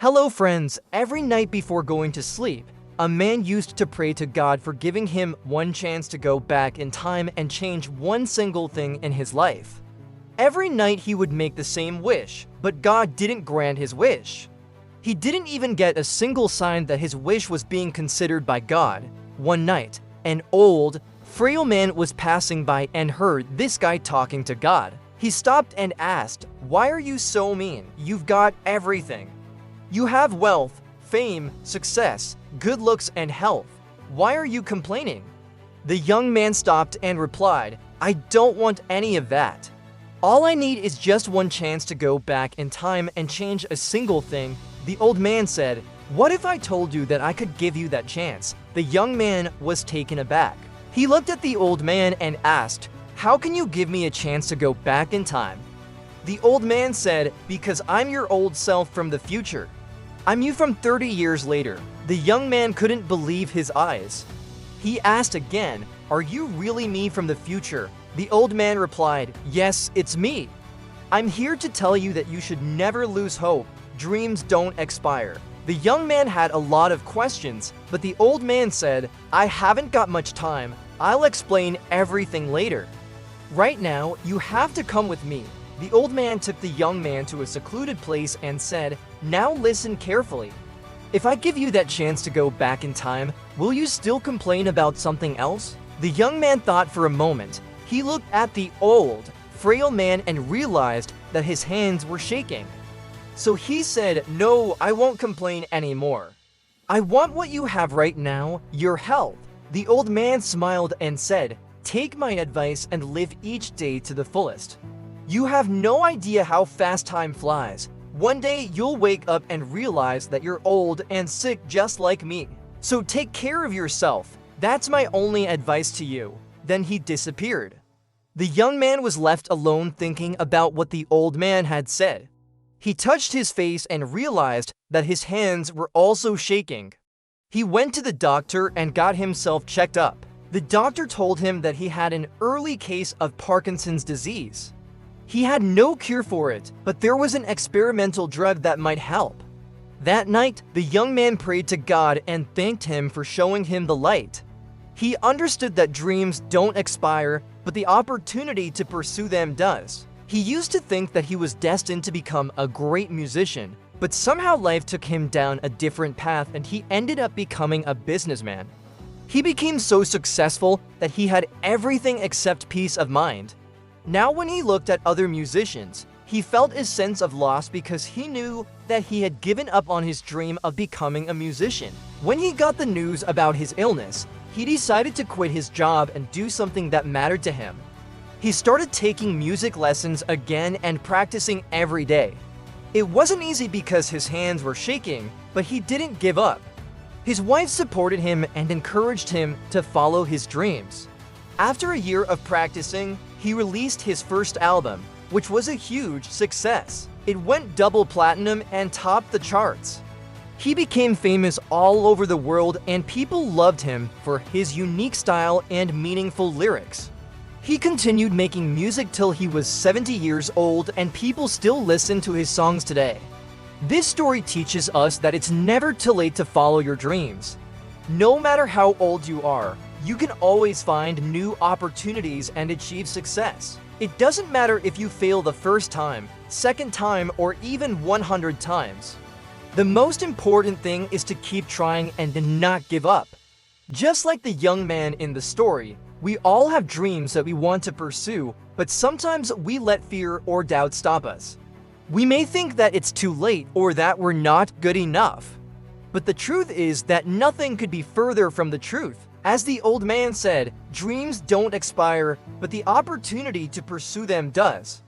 Hello friends, every night before going to sleep, a man used to pray to God for giving him one chance to go back in time and change one single thing in his life. Every night he would make the same wish, but God didn't grant his wish. He didn't even get a single sign that his wish was being considered by God. One night, an old, frail man was passing by and heard this guy talking to God. He stopped and asked, "Why are you so mean? You've got everything. You have wealth, fame, success, good looks, and health. Why are you complaining?" The young man stopped and replied, "I don't want any of that. All I need is just one chance to go back in time and change a single thing." The old man said, "What if I told you that I could give you that chance?" The young man was taken aback. He looked at the old man and asked, "How can you give me a chance to go back in time?" The old man said, "Because I'm your old self from the future. I'm you from 30 years later." The young man couldn't believe his eyes. He asked again, "Are you really me from the future?" The old man replied, "Yes, it's me. I'm here to tell you that you should never lose hope. Dreams don't expire." The young man had a lot of questions, but the old man said, "I haven't got much time. I'll explain everything later. Right now, you have to come with me." The old man took the young man to a secluded place and said, "Now listen carefully. If I give you that chance to go back in time, will you still complain about something else?" The young man thought for a moment. He looked at the old, frail man and realized that his hands were shaking. So he said, "No, I won't complain anymore. I want what you have right now, your health." The old man smiled and said, "Take my advice and live each day to the fullest. You have no idea how fast time flies. One day you'll wake up and realize that you're old and sick just like me. So take care of yourself. That's my only advice to you." Then he disappeared. The young man was left alone thinking about what the old man had said. He touched his face and realized that his hands were also shaking. He went to the doctor and got himself checked up. The doctor told him that he had an early case of Parkinson's disease. He had no cure for it, but there was an experimental drug that might help. That night, the young man prayed to God and thanked him for showing him the light. He understood that dreams don't expire, but the opportunity to pursue them does. He used to think that he was destined to become a great musician, but somehow life took him down a different path and he ended up becoming a businessman. He became so successful that he had everything except peace of mind. Now when he looked at other musicians, he felt a sense of loss because he knew that he had given up on his dream of becoming a musician. When he got the news about his illness, he decided to quit his job and do something that mattered to him. He started taking music lessons again and practicing every day. It wasn't easy because his hands were shaking, but he didn't give up. His wife supported him and encouraged him to follow his dreams. After a year of practicing, he released his first album, which was a huge success. It went double platinum and topped the charts. He became famous all over the world and people loved him for his unique style and meaningful lyrics. He continued making music till he was 70 years old and people still listen to his songs today. This story teaches us that it's never too late to follow your dreams. No matter how old you are, you can always find new opportunities and achieve success. It doesn't matter if you fail the first time, second time, or even 100 times. The most important thing is to keep trying and to not give up. Just like the young man in the story, we all have dreams that we want to pursue, but sometimes we let fear or doubt stop us. We may think that it's too late or that we're not good enough. But the truth is that nothing could be further from the truth. As the old man said, dreams don't expire, but the opportunity to pursue them does.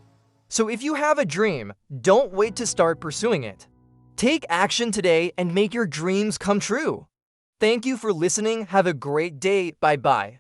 So if you have a dream, don't wait to start pursuing it. Take action today and make your dreams come true. Thank you for listening. Have a great day. Bye-bye.